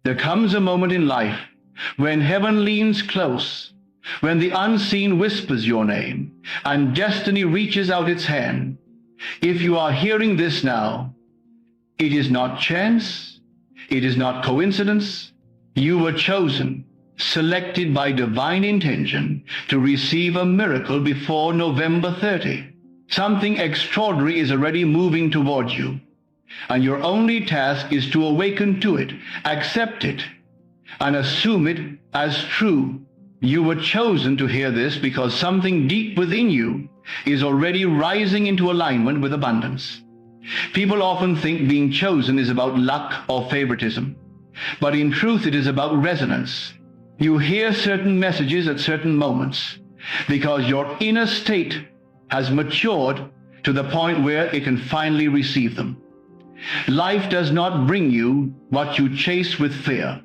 There comes a moment in life when heaven leans close, when the unseen whispers your name, and destiny reaches out its hand. If you are hearing this now, it is not chance, it is not coincidence. You were chosen, selected by divine intention to receive a miracle before November 30. Something extraordinary is already moving towards you, and your only task is to awaken to it, accept it, and assume it as true. You were chosen to hear this because something deep within you is already rising into alignment with abundance. People often think being chosen is about luck or favoritism, but in truth it is about resonance. You hear certain messages at certain moments because your inner state has matured to the point where it can finally receive them. Life does not bring you what you chase with fear.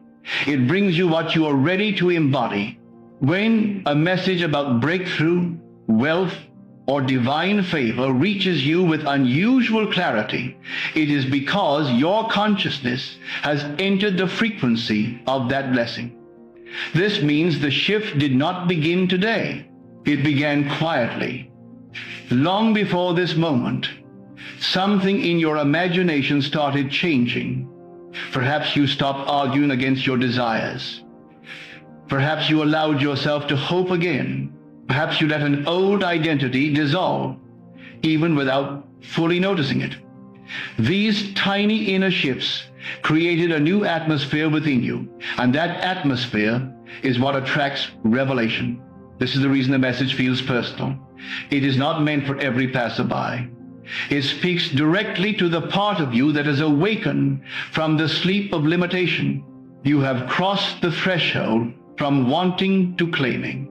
It brings you what you are ready to embody. When a message about breakthrough, wealth, or divine favor reaches you with unusual clarity, it is because your consciousness has entered the frequency of that blessing. This means the shift did not begin today. It began quietly. Long before this moment, something in your imagination started changing. Perhaps you stopped arguing against your desires. Perhaps you allowed yourself to hope again. Perhaps you let an old identity dissolve, even without fully noticing it. These tiny inner shifts created a new atmosphere within you, and that atmosphere is what attracts revelation. This is the reason the message feels personal. It is not meant for every passerby. It speaks directly to the part of you that is awakened from the sleep of limitation. You have crossed the threshold from wanting to claiming.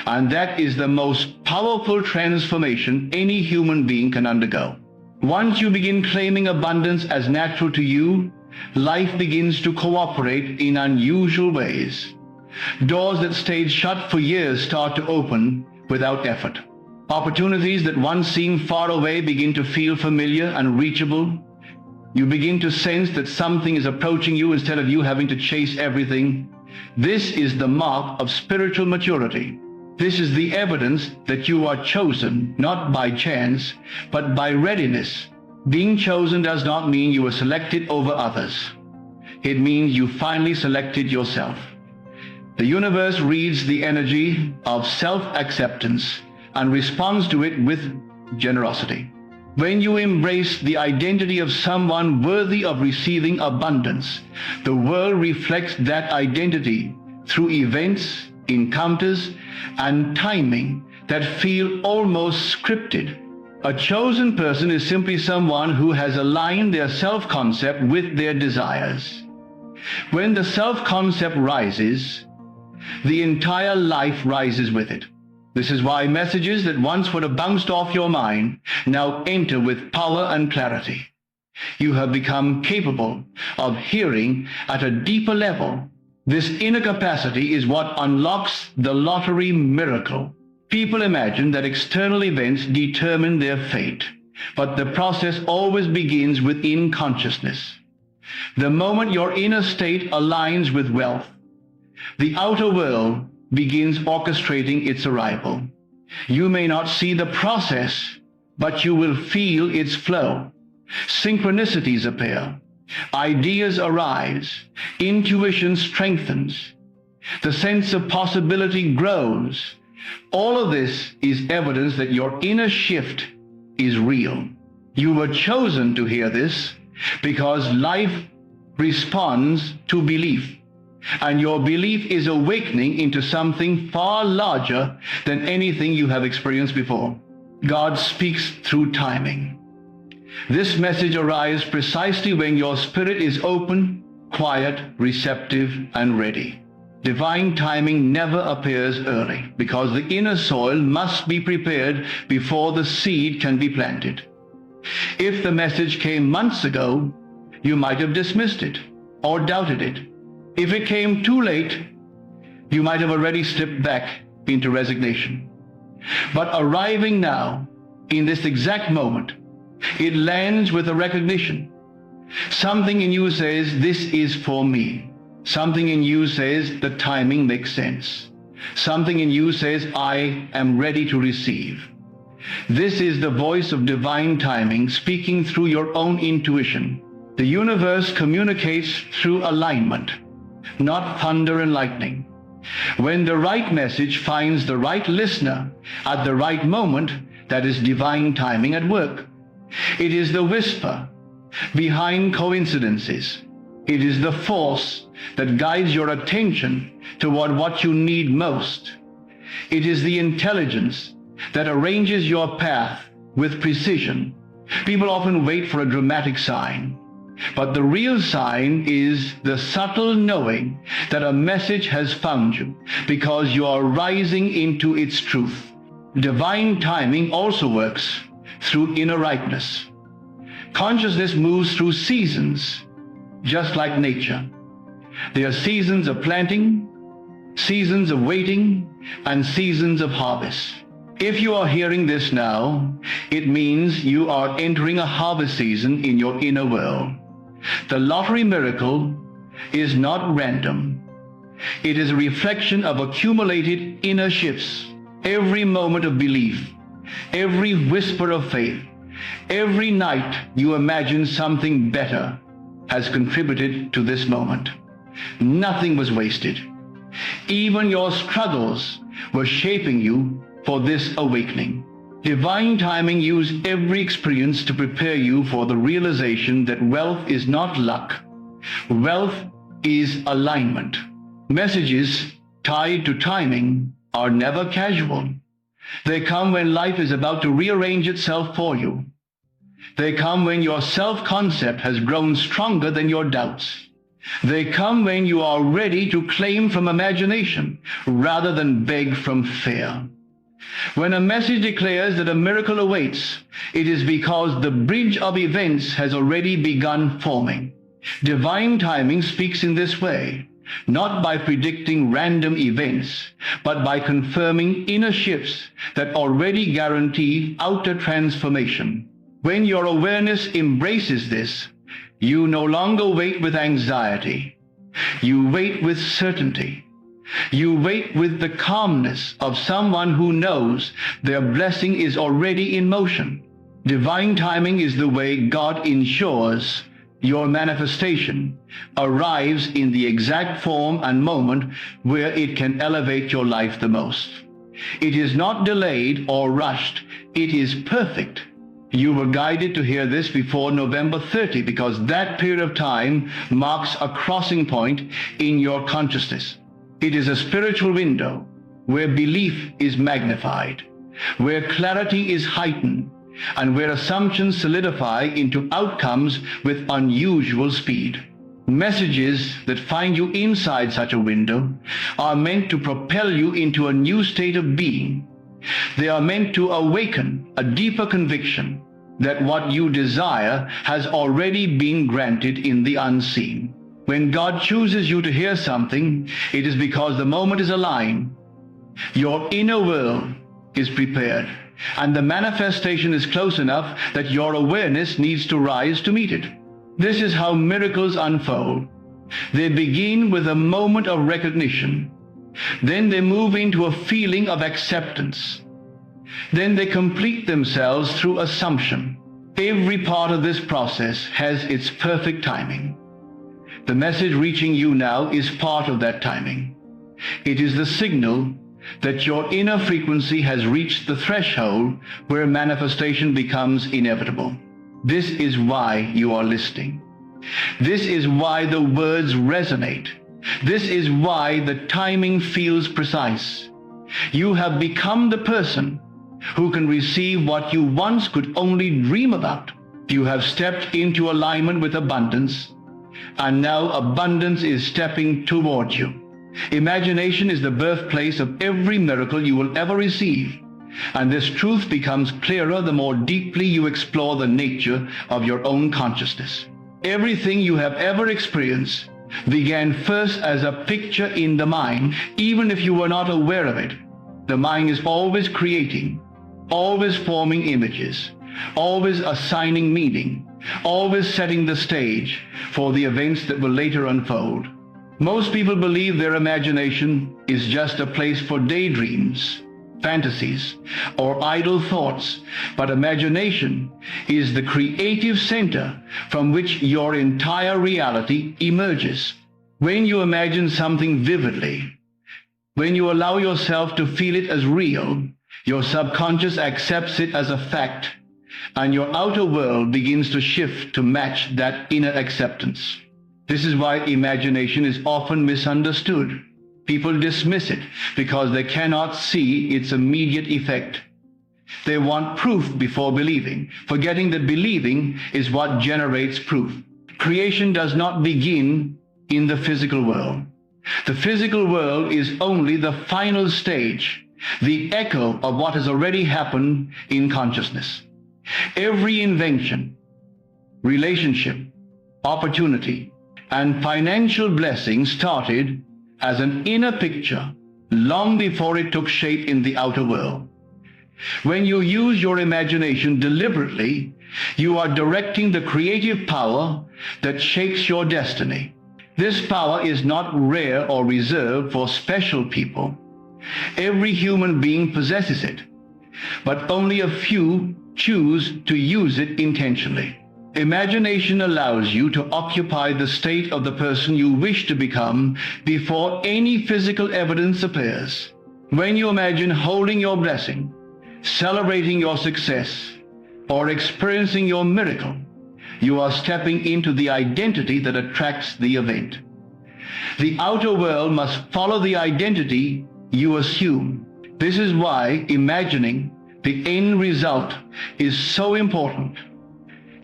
And that is the most powerful transformation any human being can undergo. Once you begin claiming abundance as natural to you, life begins to cooperate in unusual ways. Doors that stayed shut for years start to open without effort. Opportunities that once seemed far away begin to feel familiar and reachable. You begin to sense that something is approaching you instead of you having to chase everything. This is the mark of spiritual maturity. This is the evidence that you are chosen, not by chance, but by readiness. Being chosen does not mean you were selected over others. It means you finally selected yourself. The universe reads the energy of self-acceptance and responds to it with generosity. When you embrace the identity of someone worthy of receiving abundance, the world reflects that identity through events, encounters, and timing that feel almost scripted. A chosen person is simply someone who has aligned their self-concept with their desires. When the self-concept rises, the entire life rises with it. This is why messages that once would have bounced off your mind now enter with power and clarity. You have become capable of hearing at a deeper level. This inner capacity is what unlocks the lottery miracle. People imagine that external events determine their fate, but the process always begins within consciousness. The moment your inner state aligns with wealth, the outer world begins orchestrating its arrival. You may not see the process, but you will feel its flow. Synchronicities appear. Ideas arise. Intuition strengthens. The sense of possibility grows. All of this is evidence that your inner shift is real. You were chosen to hear this because life responds to belief. And your belief is awakening into something far larger than anything you have experienced before. God speaks through timing. This message arrives precisely when your spirit is open, quiet, receptive, and ready. Divine timing never appears early because the inner soil must be prepared before the seed can be planted. If the message came months ago, you might have dismissed it or doubted it. If it came too late, you might have already slipped back into resignation. But arriving now, in this exact moment, it lands with a recognition. Something in you says, this is for me. Something in you says the timing makes sense. Something in you says, I am ready to receive. This is the voice of divine timing speaking through your own intuition. The universe communicates through alignment, not thunder and lightning. When the right message finds the right listener at the right moment, that is divine timing at work. It is the whisper behind coincidences. It is the force that guides your attention toward what you need most. It is the intelligence that arranges your path with precision. People often wait for a dramatic sign, but the real sign is the subtle knowing that a message has found you because you are rising into its truth. Divine timing also works through inner ripeness. Consciousness moves through seasons, just like nature. There are seasons of planting, seasons of waiting, and seasons of harvest. If you are hearing this now, it means you are entering a harvest season in your inner world. The lottery miracle is not random. It is a reflection of accumulated inner shifts. Every moment of belief, every whisper of faith, every night you imagine something better has contributed to this moment. Nothing was wasted. Even your struggles were shaping you for this awakening. Divine timing used every experience to prepare you for the realization that wealth is not luck. Wealth is alignment. Messages tied to timing are never casual. They come when life is about to rearrange itself for you. They come when your self-concept has grown stronger than your doubts. They come when you are ready to claim from imagination rather than beg from fear. When a message declares that a miracle awaits, it is because the bridge of events has already begun forming. Divine timing speaks in this way, not by predicting random events, but by confirming inner shifts that already guarantee outer transformation. When your awareness embraces this, you no longer wait with anxiety. You wait with certainty. You wait with the calmness of someone who knows their blessing is already in motion. Divine timing is the way God ensures your manifestation arrives in the exact form and moment where it can elevate your life the most. It is not delayed or rushed. It is perfect. You were guided to hear this before November 30 because that period of time marks a crossing point in your consciousness. It is a spiritual window where belief is magnified, where clarity is heightened, and where assumptions solidify into outcomes with unusual speed. Messages that find you inside such a window are meant to propel you into a new state of being. They are meant to awaken a deeper conviction that what you desire has already been granted in the unseen. When God chooses you to hear something, it is because the moment is aligned. Your inner world is prepared, and the manifestation is close enough that your awareness needs to rise to meet it. This is how miracles unfold. They begin with a moment of recognition. Then they move into a feeling of acceptance. Then they complete themselves through assumption. Every part of this process has its perfect timing. The message reaching you now is part of that timing. It is the signal that your inner frequency has reached the threshold where manifestation becomes inevitable. This is why you are listening. This is why the words resonate. This is why the timing feels precise. You have become the person who can receive what you once could only dream about. You have stepped into alignment with abundance, and now abundance is stepping toward you. Imagination is the birthplace of every miracle you will ever receive, and this truth becomes clearer the more deeply you explore the nature of your own consciousness. Everything you have ever experienced began first as a picture in the mind, even if you were not aware of it. The mind is always creating, always forming images, always assigning meaning, always setting the stage for the events that will later unfold. Most people believe their imagination is just a place for daydreams, fantasies, or idle thoughts, but imagination is the creative center from which your entire reality emerges. When you imagine something vividly, when you allow yourself to feel it as real, your subconscious accepts it as a fact, and your outer world begins to shift to match that inner acceptance. This is why imagination is often misunderstood. People dismiss it because they cannot see its immediate effect. They want proof before believing, forgetting that believing is what generates proof. Creation does not begin in the physical world. The physical world is only the final stage, the echo of what has already happened in consciousness. Every invention, relationship, opportunity, and financial blessing started as an inner picture long before it took shape in the outer world. When you use your imagination deliberately, you are directing the creative power that shapes your destiny. This power is not rare or reserved for special people. Every human being possesses it, but only a few choose to use it intentionally. Imagination allows you to occupy the state of the person you wish to become before any physical evidence appears. When you imagine holding your blessing, celebrating your success, or experiencing your miracle, you are stepping into the identity that attracts the event. The outer world must follow the identity you assume. This is why imagining the end result is so important.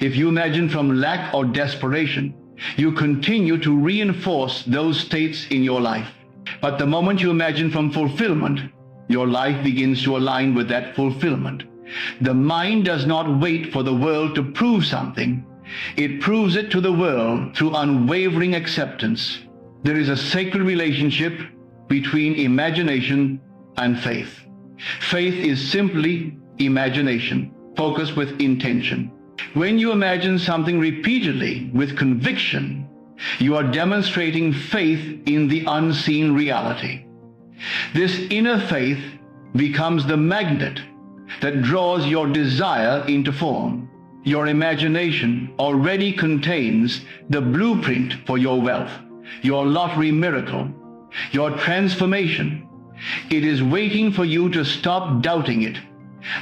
If you imagine from lack or desperation, you continue to reinforce those states in your life. But the moment you imagine from fulfillment, your life begins to align with that fulfillment. The mind does not wait for the world to prove something. It proves it to the world through unwavering acceptance. There is a sacred relationship between imagination and faith. Faith is simply imagination, focused with intention. When you imagine something repeatedly with conviction, you are demonstrating faith in the unseen reality. This inner faith becomes the magnet that draws your desire into form. Your imagination already contains the blueprint for your wealth, your lottery miracle, your transformation. It is waiting for you to stop doubting it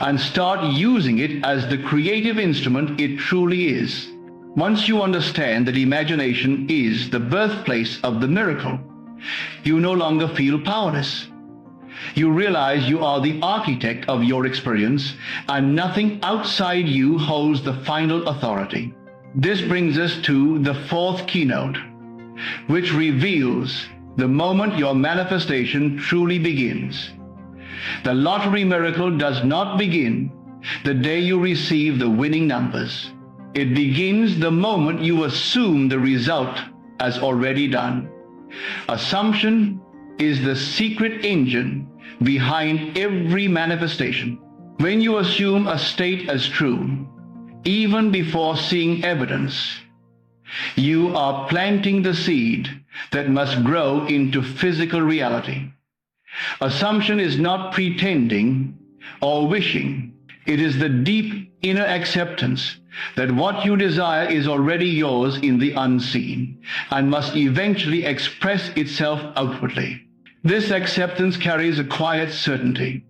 and start using it as the creative instrument it truly is. Once you understand that imagination is the birthplace of the miracle, you no longer feel powerless. You realize you are the architect of your experience, and nothing outside you holds the final authority. This brings us to the fourth keynote, which reveals the moment your manifestation truly begins. The lottery miracle does not begin the day you receive the winning numbers. It begins the moment you assume the result as already done. Assumption is the secret engine behind every manifestation. When you assume a state as true, even before seeing evidence, you are planting the seed that must grow into physical reality. Assumption is not pretending or wishing. It is the deep inner acceptance that what you desire is already yours in the unseen and must eventually express itself outwardly. This acceptance carries a quiet certainty,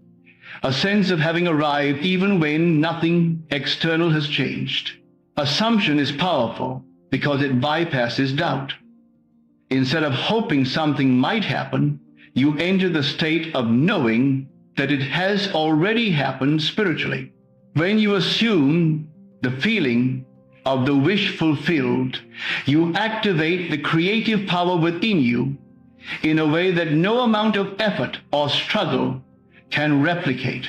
a sense of having arrived even when nothing external has changed. Assumption is powerful because it bypasses doubt. Instead of hoping something might happen, you enter the state of knowing that it has already happened spiritually. When you assume the feeling of the wish fulfilled, you activate the creative power within you in a way that no amount of effort or struggle can replicate.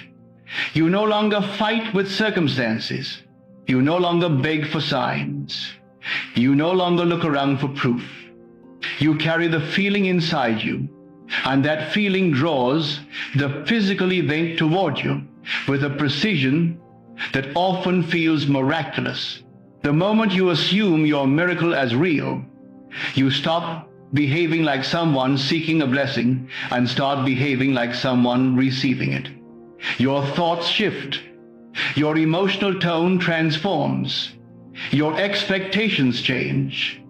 You no longer fight with circumstances. You no longer beg for signs. You no longer look around for proof. You carry the feeling inside you, and that feeling draws the physical event toward you with a precision that often feels miraculous. The moment you assume your miracle as real, you stop behaving like someone seeking a blessing and start behaving like someone receiving it. Your thoughts shift. Your emotional tone transforms. Your expectations change.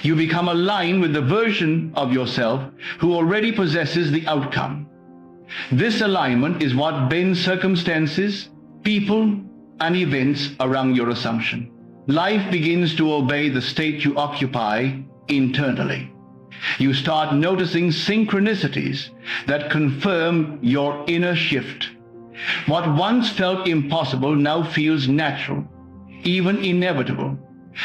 You become aligned with the version of yourself who already possesses the outcome. This alignment is what bends circumstances, people, and events around your assumption. Life begins to obey the state you occupy internally. You start noticing synchronicities that confirm your inner shift. What once felt impossible now feels natural, even inevitable,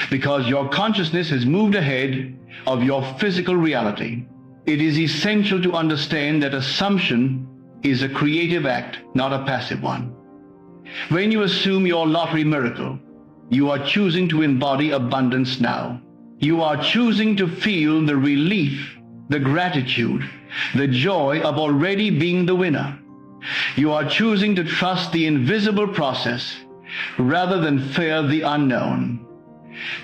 because your consciousness has moved ahead of your physical reality. It is essential to understand that assumption is a creative act, not a passive one. When you assume your lottery miracle, you are choosing to embody abundance now. You are choosing to feel the relief, the gratitude, the joy of already being the winner. You are choosing to trust the invisible process rather than fear the unknown.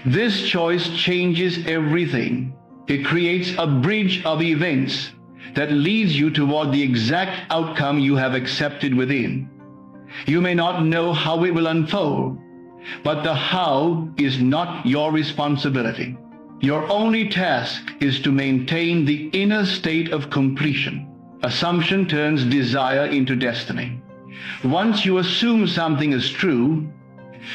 This choice changes everything. It creates a bridge of events that leads you toward the exact outcome you have accepted within. You may not know how it will unfold, but the how is not your responsibility. Your only task is to maintain the inner state of completion. Assumption turns desire into destiny. Once you assume something is true,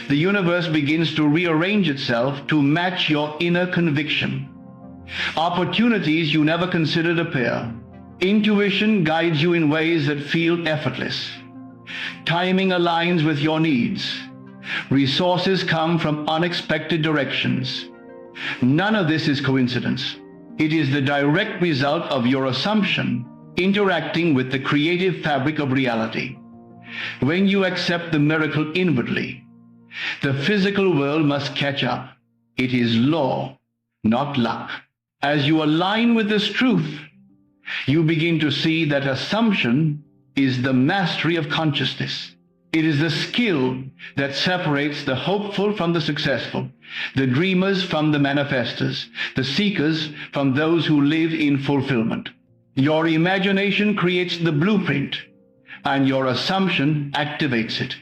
the universe begins to rearrange itself to match your inner conviction. Opportunities you never considered appear. Intuition guides you in ways that feel effortless. Timing aligns with your needs. Resources come from unexpected directions. None of this is coincidence. It is the direct result of your assumption interacting with the creative fabric of reality. When you accept the miracle inwardly, the physical world must catch up. It is law, not luck. As you align with this truth, you begin to see that assumption is the mastery of consciousness. It is the skill that separates the hopeful from the successful, the dreamers from the manifestors, the seekers from those who live in fulfillment. Your imagination creates the blueprint, and your assumption activates it.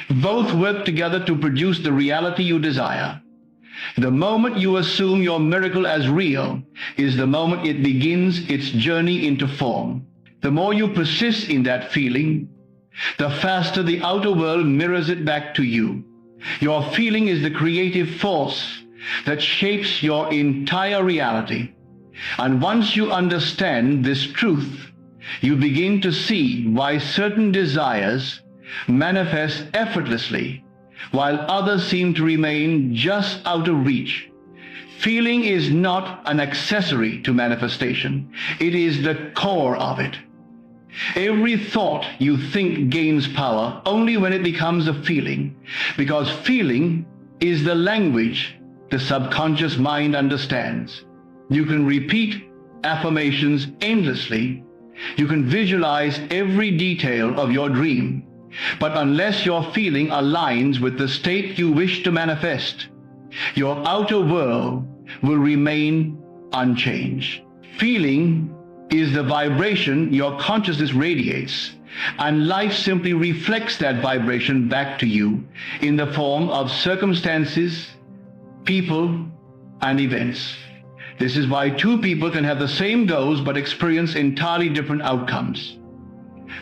Both work together to produce the reality you desire. The moment you assume your miracle as real is the moment it begins its journey into form. The more you persist in that feeling, the faster the outer world mirrors it back to you. Your feeling is the creative force that shapes your entire reality. And once you understand this truth, you begin to see why certain desires manifest effortlessly, while others seem to remain just out of reach. Feeling is not an accessory to manifestation. It is the core of it. Every thought you think gains power only when it becomes a feeling, because feeling is the language the subconscious mind understands. You can repeat affirmations endlessly. You can visualize every detail of your dream. But unless your feeling aligns with the state you wish to manifest, your outer world will remain unchanged. Feeling is the vibration your consciousness radiates, and life simply reflects that vibration back to you in the form of circumstances, people, and events. This is why two people can have the same goals but experience entirely different outcomes.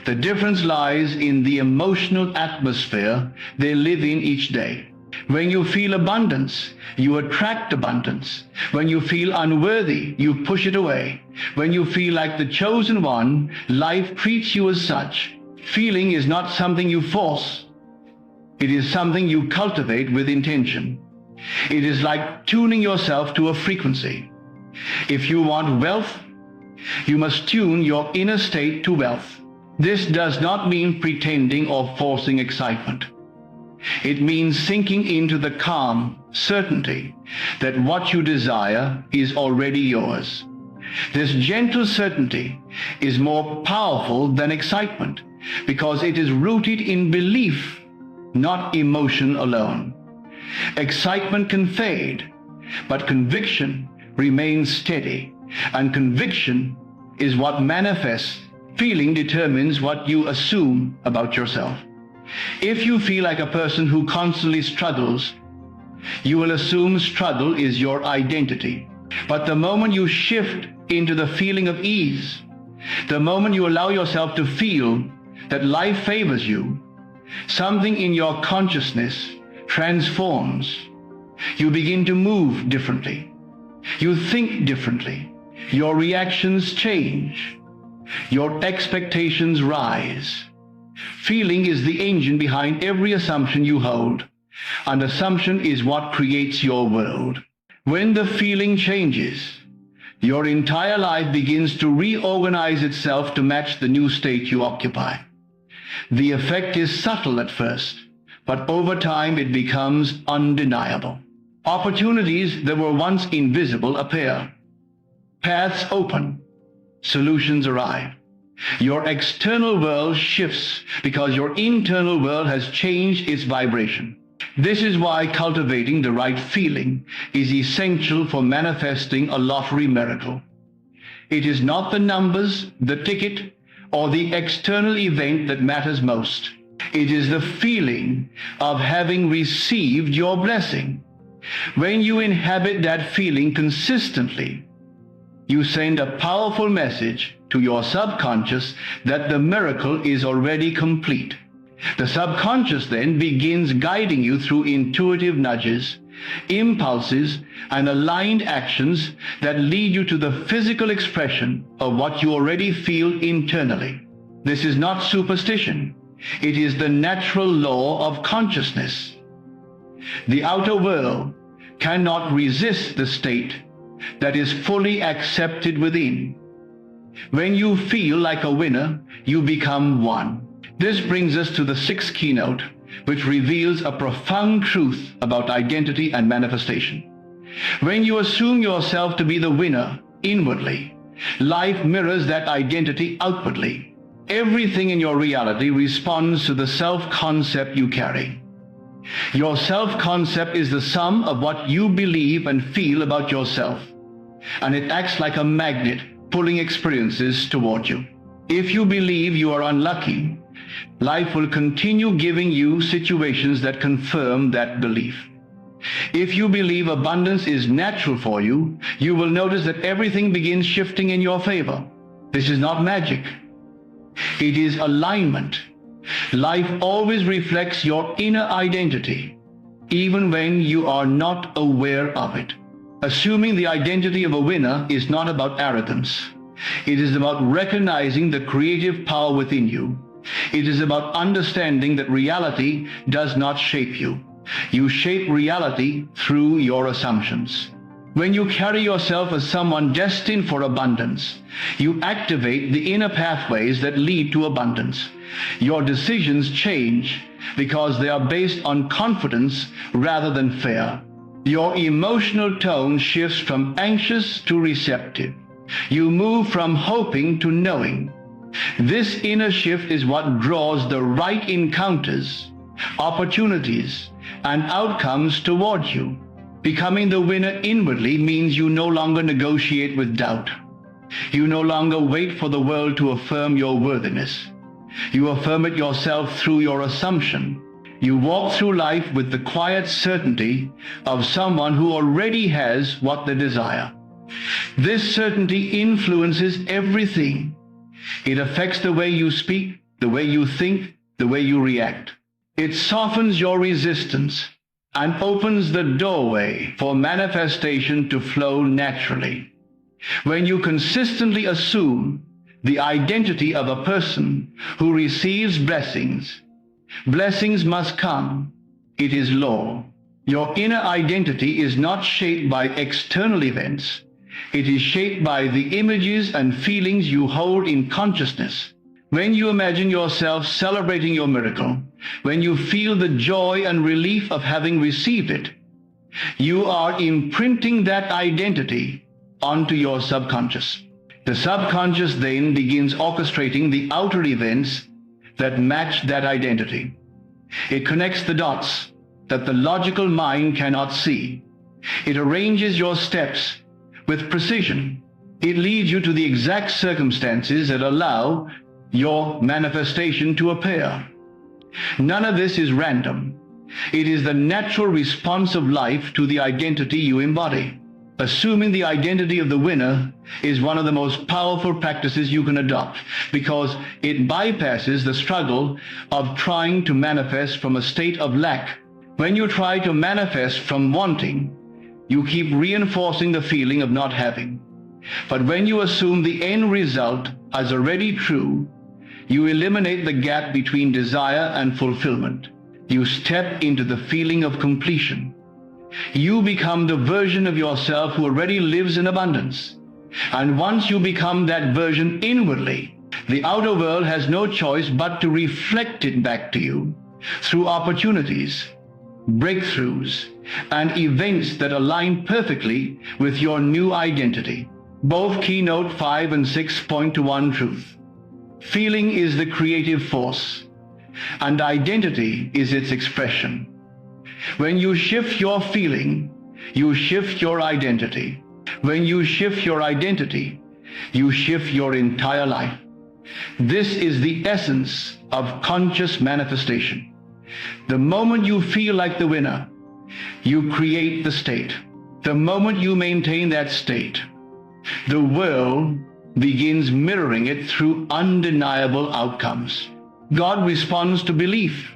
The difference lies in the emotional atmosphere they live in each day. When you feel abundance, you attract abundance. When you feel unworthy, you push it away. When you feel like the chosen one, life treats you as such. Feeling is not something you force. It is something you cultivate with intention. It is like tuning yourself to a frequency. If you want wealth, you must tune your inner state to wealth. This does not mean pretending or forcing excitement. It means sinking into the calm certainty that what you desire is already yours. This gentle certainty is more powerful than excitement because it is rooted in belief, not emotion alone. Excitement can fade, but conviction remains steady. And conviction is what manifests. Feeling determines what you assume about yourself. If you feel like a person who constantly struggles, you will assume struggle is your identity. But the moment you shift into the feeling of ease, the moment you allow yourself to feel that life favors you, something in your consciousness transforms. You begin to move differently. You think differently. Your reactions change. Your expectations rise. Feeling is the engine behind every assumption you hold. And assumption is what creates your world. When the feeling changes, your entire life begins to reorganize itself to match the new state you occupy. The effect is subtle at first, but over time it becomes undeniable. Opportunities that were once invisible appear. Paths open. Solutions arrive. Your external world shifts because your internal world has changed its vibration. This is why cultivating the right feeling is essential for manifesting a lottery miracle. It is not the numbers, the ticket, or the external event that matters most. It is the feeling of having received your blessing. When you inhabit that feeling consistently, you send a powerful message to your subconscious that the miracle is already complete. The subconscious then begins guiding you through intuitive nudges, impulses, and aligned actions that lead you to the physical expression of what you already feel internally. This is not superstition. It is the natural law of consciousness. The outer world cannot resist the state that is fully accepted within. When you feel like a winner, you become one. This brings us to the sixth keynote, which reveals a profound truth about identity and manifestation. When you assume yourself to be the winner inwardly, life mirrors that identity outwardly. Everything in your reality responds to the self-concept you carry. Your self-concept is the sum of what you believe and feel about yourself, and it acts like a magnet pulling experiences toward you. If you believe you are unlucky, life will continue giving you situations that confirm that belief. If you believe abundance is natural for you, you will notice that everything begins shifting in your favor. This is not magic. It is alignment. Life always reflects your inner identity, even when you are not aware of it. Assuming the identity of a winner is not about arrogance. It is about recognizing the creative power within you. It is about understanding that reality does not shape you. You shape reality through your assumptions. When you carry yourself as someone destined for abundance, you activate the inner pathways that lead to abundance. Your decisions change because they are based on confidence rather than fear. Your emotional tone shifts from anxious to receptive. You move from hoping to knowing. This inner shift is what draws the right encounters, opportunities, and outcomes toward you. Becoming the winner inwardly means you no longer negotiate with doubt. You no longer wait for the world to affirm your worthiness. You affirm it yourself through your assumption. You walk through life with the quiet certainty of someone who already has what they desire. This certainty influences everything. It affects the way you speak, the way you think, the way you react. It softens your resistance and opens the doorway for manifestation to flow naturally. When you consistently assume the identity of a person who receives blessings, blessings must come. It is law. Your inner identity is not shaped by external events. It is shaped by the images and feelings you hold in consciousness. When you imagine yourself celebrating your miracle, when you feel the joy and relief of having received it, you are imprinting that identity onto your subconscious. The subconscious then begins orchestrating the outer events that match that identity. It connects the dots that the logical mind cannot see. It arranges your steps with precision, It leads you to the exact circumstances that allow your manifestation to appear. None of this is random. It is the natural response of life to the identity you embody. Assuming the identity of the winner is one of the most powerful practices you can adopt because it bypasses the struggle of trying to manifest from a state of lack. When you try to manifest from wanting, you keep reinforcing the feeling of not having. But when you assume the end result as already true, you eliminate the gap between desire and fulfillment. You step into the feeling of completion. You become the version of yourself who already lives in abundance. And once you become that version inwardly, the outer world has no choice but to reflect it back to you through opportunities, breakthroughs, and events that align perfectly with your new identity. Both keynote 5 and 6 point to one truth. Feeling is the creative force, and identity is its expression. When you shift your feeling, you shift your identity. When you shift your identity, you shift your entire life. This is the essence of conscious manifestation. The moment you feel like the winner, you create the state. The moment you maintain that state, the world begins mirroring it through undeniable outcomes. God responds to belief,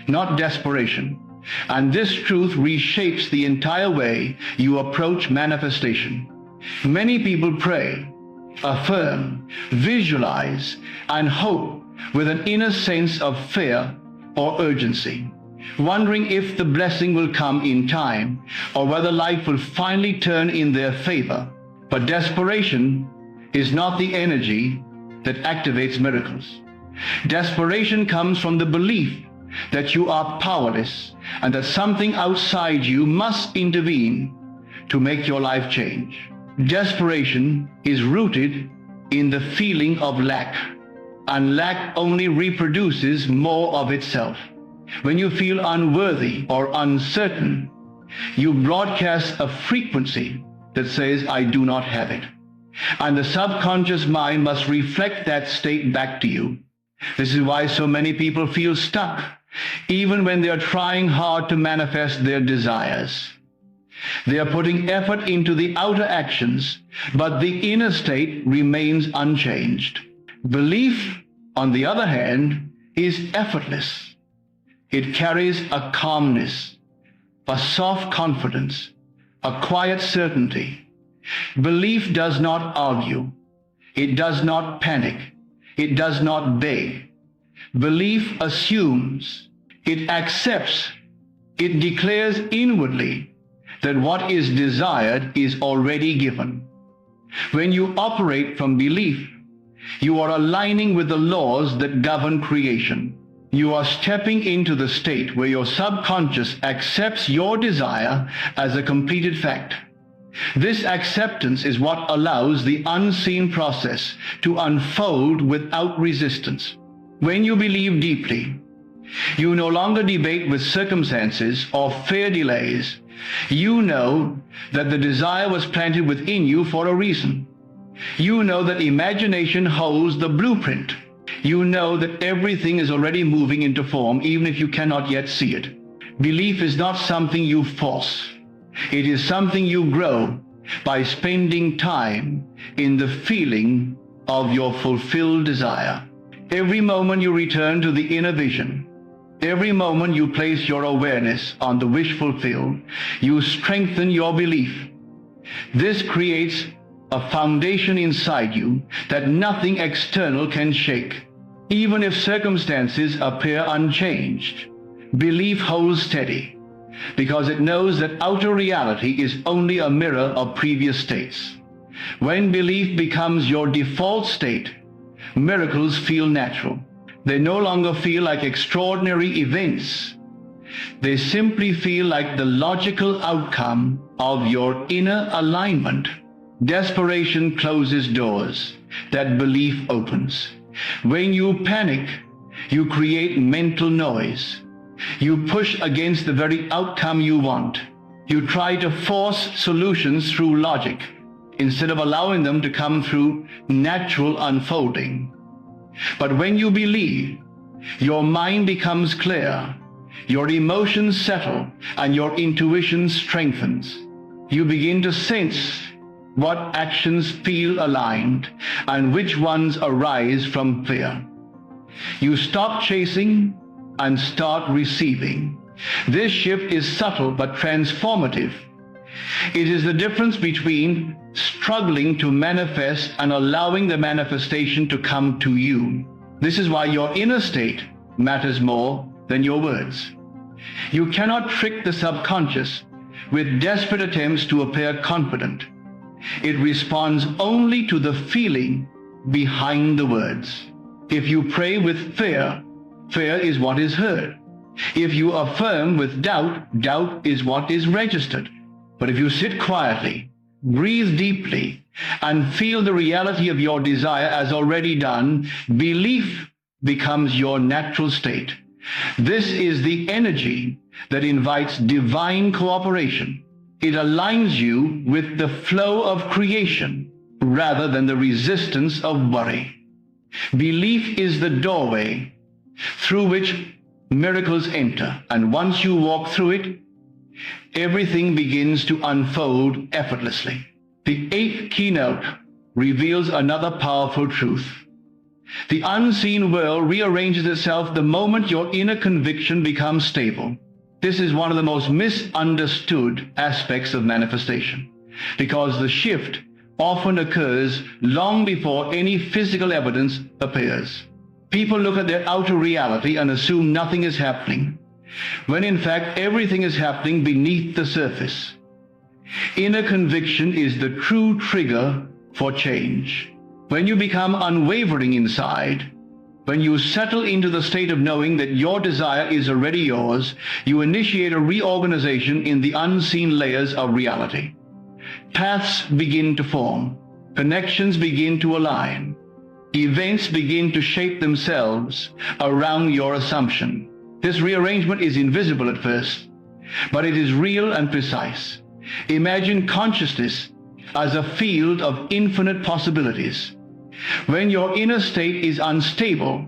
not desperation. And this truth reshapes the entire way you approach manifestation. Many people pray, affirm, visualize, and hope with an inner sense of fear or urgency, wondering if the blessing will come in time or whether life will finally turn in their favor. But desperation is not the energy that activates miracles. Desperation comes from the belief that you are powerless and that something outside you must intervene to make your life change. Desperation is rooted in the feeling of lack, and lack only reproduces more of itself. When you feel unworthy or uncertain, you broadcast a frequency that says, "I do not have it." And the subconscious mind must reflect that state back to you. This is why so many people feel stuck, even when they are trying hard to manifest their desires. They are putting effort into the outer actions, but the inner state remains unchanged. Belief, on the other hand, is effortless. It carries a calmness, a soft confidence, a quiet certainty. Belief does not argue. It does not panic. It does not beg. Belief assumes. It accepts. It declares inwardly that what is desired is already given. When you operate from belief, you are aligning with the laws that govern creation. You are stepping into the state where your subconscious accepts your desire as a completed fact. This acceptance is what allows the unseen process to unfold without resistance. When you believe deeply, you no longer debate with circumstances or fear delays. You know that the desire was planted within you for a reason. You know that imagination holds the blueprint. You know that everything is already moving into form, even if you cannot yet see it. Belief is not something you force. It is something you grow by spending time in the feeling of your fulfilled desire. Every moment you return to the inner vision, every moment you place your awareness on the wish fulfilled, you strengthen your belief. This creates a foundation inside you that nothing external can shake. Even if circumstances appear unchanged, belief holds steady, because it knows that outer reality is only a mirror of previous states. When belief becomes your default state, miracles feel natural. They no longer feel like extraordinary events. They simply feel like the logical outcome of your inner alignment. Desperation closes doors that belief opens. When you panic, you create mental noise. You push against the very outcome you want. You try to force solutions through logic. instead of allowing them to come through natural unfolding. But when you believe, your mind becomes clear, your emotions settle, and your intuition strengthens. You begin to sense what actions feel aligned and which ones arise from fear. You stop chasing and start receiving. This shift is subtle but transformative. It is the difference between struggling to manifest and allowing the manifestation to come to you. This is why your inner state matters more than your words. You cannot trick the subconscious with desperate attempts to appear confident. It responds only to the feeling behind the words. If you pray with fear, fear is what is heard. If you affirm with doubt, doubt is what is registered. But if you sit quietly, breathe deeply, and feel the reality of your desire as already done, belief becomes your natural state. This is the energy that invites divine cooperation. It aligns you with the flow of creation rather than the resistance of worry. Belief is the doorway through which miracles enter, and once you walk through it, everything begins to unfold effortlessly. The 8th keynote reveals another powerful truth. The unseen world rearranges itself the moment your inner conviction becomes stable. This is one of the most misunderstood aspects of manifestation, because the shift often occurs long before any physical evidence appears. People look at their outer reality and assume nothing is happening, when in fact everything is happening beneath the surface. Inner conviction is the true trigger for change. When you become unwavering inside, when you settle into the state of knowing that your desire is already yours, you initiate a reorganization in the unseen layers of reality. Paths begin to form, connections begin to align, events begin to shape themselves around your assumption. This rearrangement is invisible at first, but it is real and precise. Imagine consciousness as a field of infinite possibilities. When your inner state is unstable,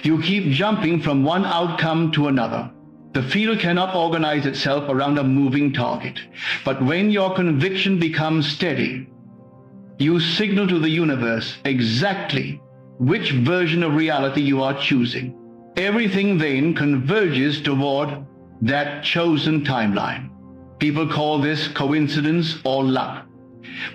you keep jumping from one outcome to another. The field cannot organize itself around a moving target. But when your conviction becomes steady, you signal to the universe exactly which version of reality you are choosing. Everything then converges toward that chosen timeline. People call this coincidence or luck,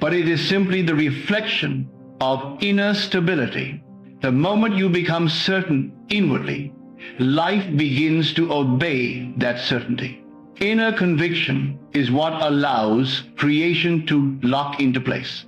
but it is simply the reflection of inner stability. The moment you become certain inwardly, life begins to obey that certainty. Inner conviction is what allows creation to lock into place.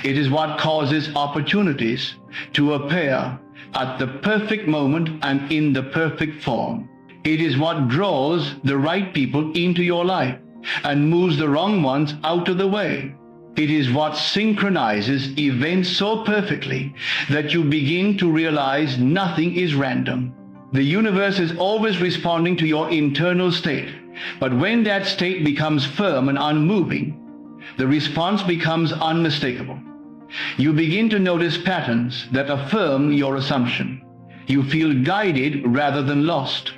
It is what causes opportunities to appear at the perfect moment and in the perfect form. It is what draws the right people into your life and moves the wrong ones out of the way. It is what synchronizes events so perfectly that you begin to realize nothing is random. The universe is always responding to your internal state, but when that state becomes firm and unmoving, the response becomes unmistakable. You begin to notice patterns that affirm your assumption. You feel guided rather than lost.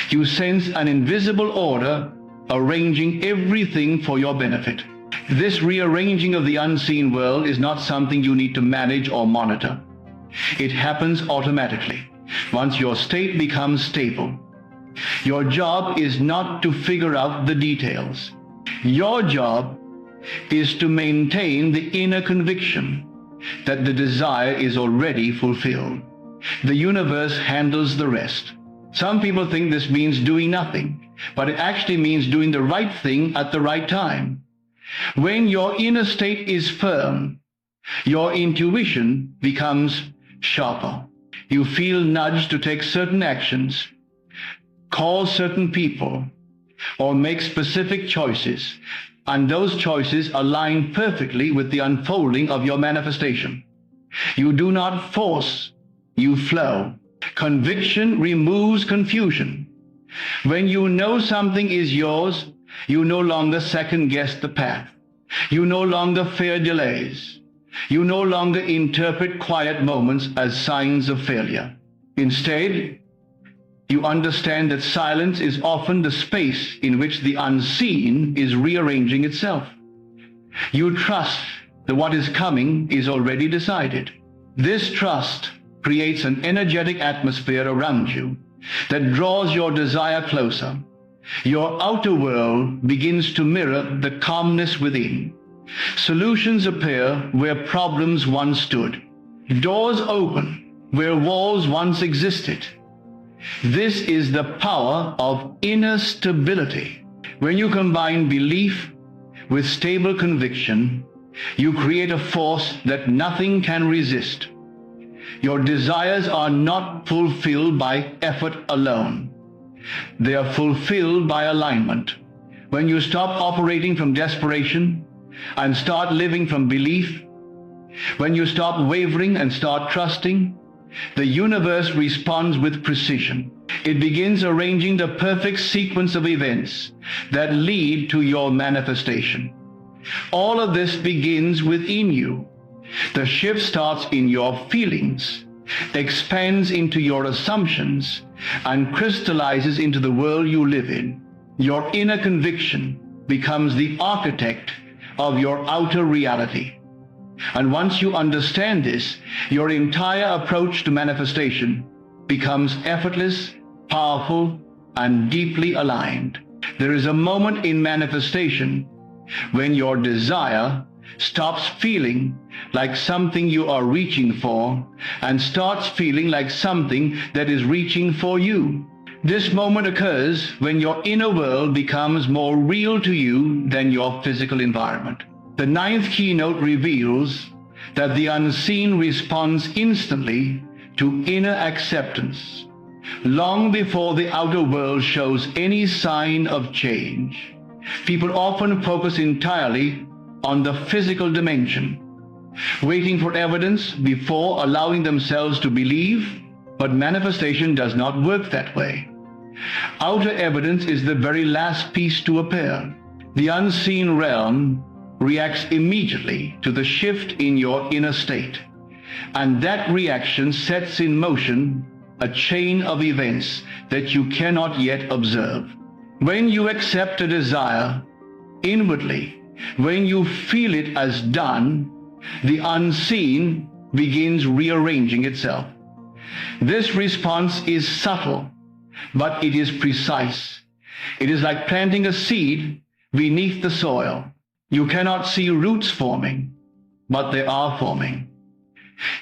You sense an invisible order arranging everything for your benefit. This rearranging of the unseen world is not something you need to manage or monitor. It happens automatically once your state becomes stable. Your job is not to figure out the details. Your job is to maintain the inner conviction that the desire is already fulfilled. The universe handles the rest. Some people think this means doing nothing, but it actually means doing the right thing at the right time. When your inner state is firm, your intuition becomes sharper. You feel nudged to take certain actions, call certain people, or make specific choices, and those choices align perfectly with the unfolding of your manifestation. You do not force, you flow. Conviction removes confusion. When you know something is yours, you no longer second-guess the path. You no longer fear delays. You no longer interpret quiet moments as signs of failure. Instead, you understand that silence is often the space in which the unseen is rearranging itself. You trust that what is coming is already decided. This trust creates an energetic atmosphere around you that draws your desire closer. Your outer world begins to mirror the calmness within. Solutions appear where problems once stood. Doors open where walls once existed. This is the power of inner stability. When you combine belief with stable conviction, you create a force that nothing can resist. Your desires are not fulfilled by effort alone. They are fulfilled by alignment. When you stop operating from desperation and start living from belief, when you stop wavering and start trusting, the universe responds with precision. It begins arranging the perfect sequence of events that lead to your manifestation. All of this begins within you. The shift starts in your feelings, expands into your assumptions, and crystallizes into the world you live in. Your inner conviction becomes the architect of your outer reality. And once you understand this, your entire approach to manifestation becomes effortless, powerful, and deeply aligned. There is a moment in manifestation when your desire stops feeling like something you are reaching for and starts feeling like something that is reaching for you. This moment occurs when your inner world becomes more real to you than your physical environment. The ninth keynote reveals that the unseen responds instantly to inner acceptance, long before the outer world shows any sign of change. People often focus entirely on the physical dimension, waiting for evidence before allowing themselves to believe, but manifestation does not work that way. Outer evidence is the very last piece to appear. The unseen realm reacts immediately to the shift in your inner state, and that reaction sets in motion a chain of events that you cannot yet observe. When you accept a desire inwardly, when you feel it as done, the unseen begins rearranging itself. This response is subtle, but it is precise. It is like planting a seed beneath the soil. You cannot see roots forming, but they are forming.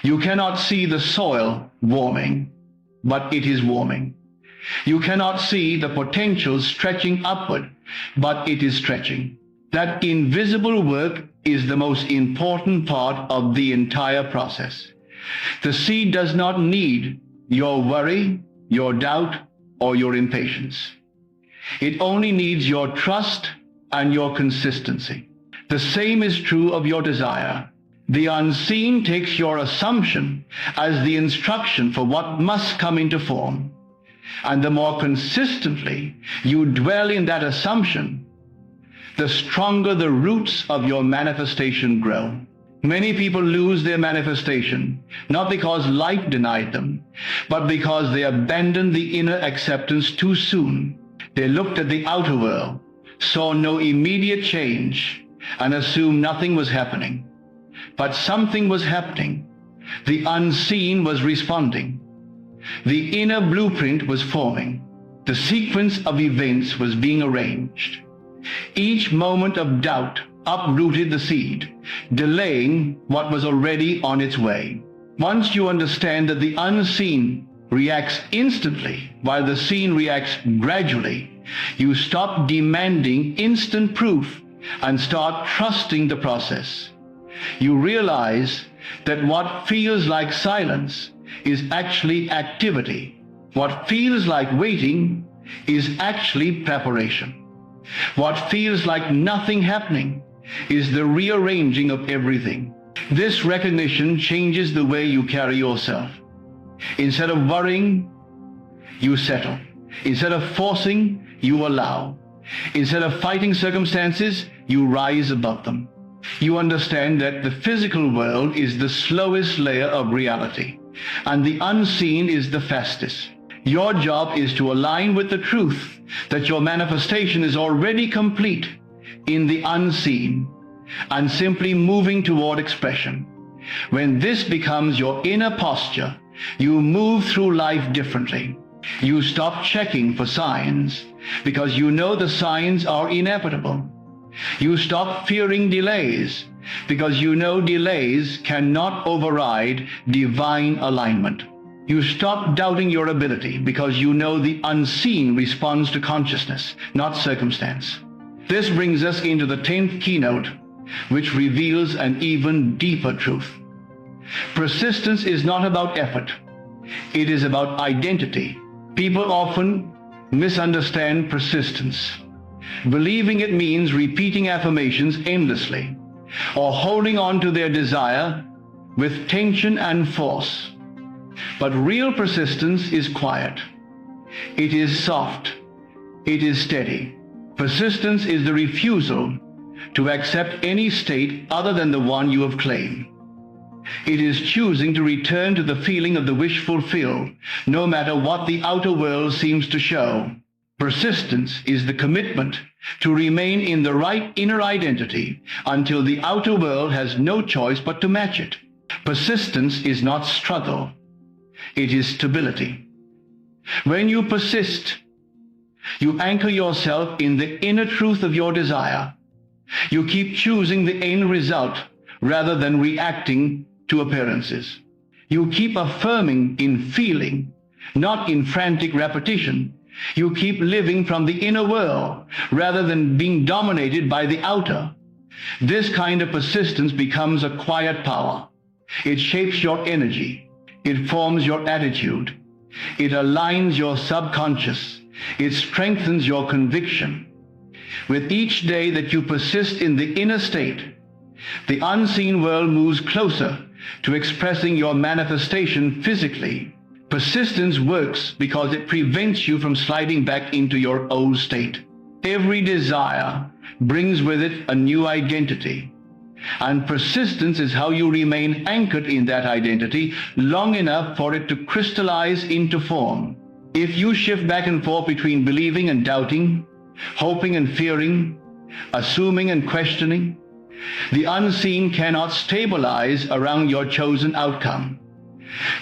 You cannot see the soil warming, but it is warming. You cannot see the potential stretching upward, but it is stretching. That invisible work is the most important part of the entire process. The seed does not need your worry, your doubt, or your impatience. It only needs your trust and your consistency. The same is true of your desire. The unseen takes your assumption as the instruction for what must come into form. And the more consistently you dwell in that assumption, the stronger the roots of your manifestation grow. Many people lose their manifestation, not because life denied them, but because they abandoned the inner acceptance too soon. They looked at the outer world, saw no immediate change, and assumed nothing was happening. But something was happening. The unseen was responding. The inner blueprint was forming. The sequence of events was being arranged. Each moment of doubt uprooted the seed, delaying what was already on its way. Once you understand that the unseen reacts instantly while the seen reacts gradually, you stop demanding instant proof and start trusting the process. You realize that what feels like silence is actually activity. What feels like waiting is actually preparation. What feels like nothing happening is the rearranging of everything. This recognition changes the way you carry yourself. Instead of worrying, you settle. Instead of forcing, you allow. Instead of fighting circumstances, you rise above them. You understand that the physical world is the slowest layer of reality, and the unseen is the fastest. Your job is to align with the truth that your manifestation is already complete in the unseen and simply moving toward expression. When this becomes your inner posture, you move through life differently. You stop checking for signs because you know the signs are inevitable. You stop fearing delays because you know delays cannot override divine alignment. You stop doubting your ability because you know the unseen responds to consciousness, not circumstance. This brings us into the 10th keynote, which reveals an even deeper truth. Persistence is not about effort. It is about identity. People often misunderstand persistence, believing it means repeating affirmations endlessly or holding on to their desire with tension and force. But real persistence is quiet. It is soft. It is steady. Persistence is the refusal to accept any state other than the one you have claimed. It is choosing to return to the feeling of the wish fulfilled, no matter what the outer world seems to show. Persistence is the commitment to remain in the right inner identity until the outer world has no choice but to match it. Persistence is not struggle. It is stability. When you persist, you anchor yourself in the inner truth of your desire. You keep choosing the end result rather than reacting to appearances. You keep affirming in feeling, not in frantic repetition. You keep living from the inner world rather than being dominated by the outer. This kind of persistence becomes a quiet power. It shapes your energy. It forms your attitude. It aligns your subconscious. It strengthens your conviction. With each day that you persist in the inner state, the unseen world moves closer to expressing your manifestation physically. Persistence works because it prevents you from sliding back into your old state. Every desire brings with it a new identity, and persistence is how you remain anchored in that identity long enough for it to crystallize into form. If you shift back and forth between believing and doubting, hoping and fearing, assuming and questioning, the unseen cannot stabilize around your chosen outcome.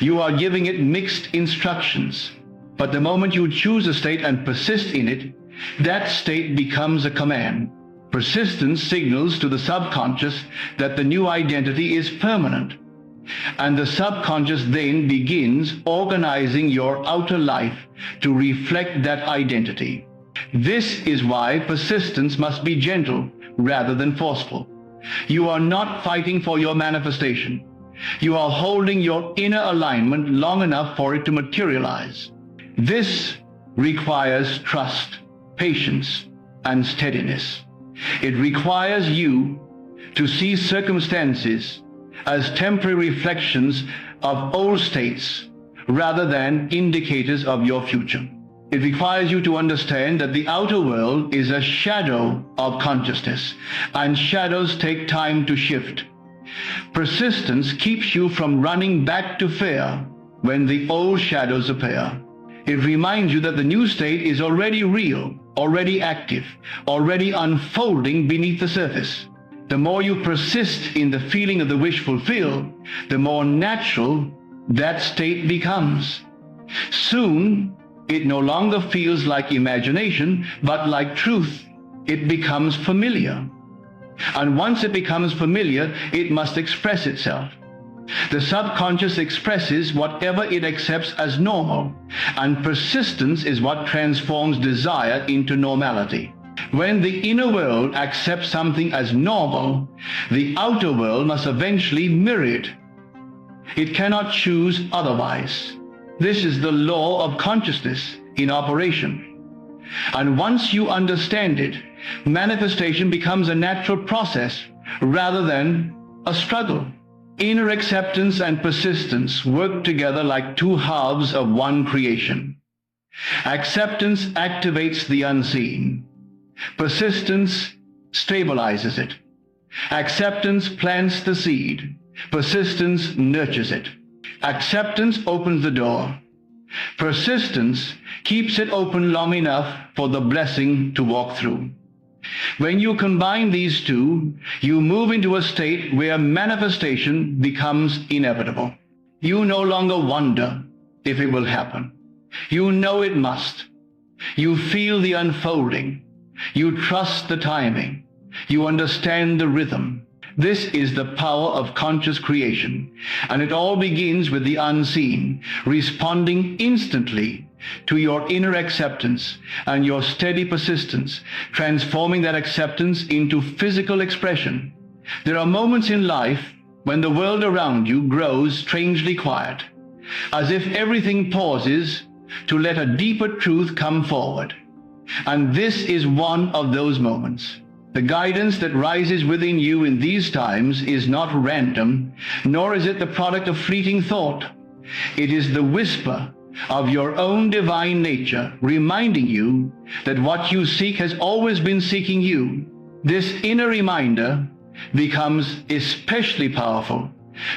You are giving it mixed instructions, but the moment you choose a state and persist in it, that state becomes a command. Persistence signals to the subconscious that the new identity is permanent, and the subconscious then begins organizing your outer life to reflect that identity. This is why persistence must be gentle rather than forceful. You are not fighting for your manifestation. You are holding your inner alignment long enough for it to materialize. This requires trust, patience, and steadiness. It requires you to see circumstances as temporary reflections of old states rather than indicators of your future. It requires you to understand that the outer world is a shadow of consciousness, and shadows take time to shift. Persistence keeps you from running back to fear when the old shadows appear. It reminds you that the new state is already real, already active, already unfolding beneath the surface. The more you persist in the feeling of the wish fulfilled, the more natural that state becomes. Soon, it no longer feels like imagination, but like truth. It becomes familiar. And once it becomes familiar, it must express itself. The subconscious expresses whatever it accepts as normal, and persistence is what transforms desire into normality. When the inner world accepts something as normal, the outer world must eventually mirror it. It cannot choose otherwise. This is the law of consciousness in operation. And once you understand it, manifestation becomes a natural process rather than a struggle. Inner acceptance and persistence work together like two halves of one creation. Acceptance activates the unseen. Persistence stabilizes it. Acceptance plants the seed. Persistence nurtures it. Acceptance opens the door. Persistence keeps it open long enough for the blessing to walk through. When you combine these two, you move into a state where manifestation becomes inevitable. You no longer wonder if it will happen. You know it must. You feel the unfolding. You trust the timing. You understand the rhythm. This is the power of conscious creation, and it all begins with the unseen, responding instantly to your inner acceptance and your steady persistence, transforming that acceptance into physical expression. There are moments in life when the world around you grows strangely quiet, as if everything pauses to let a deeper truth come forward. And this is one of those moments. The guidance that rises within you in these times is not random, nor is it the product of fleeting thought. It is the whisper of your own divine nature, reminding you that what you seek has always been seeking you. This inner reminder becomes especially powerful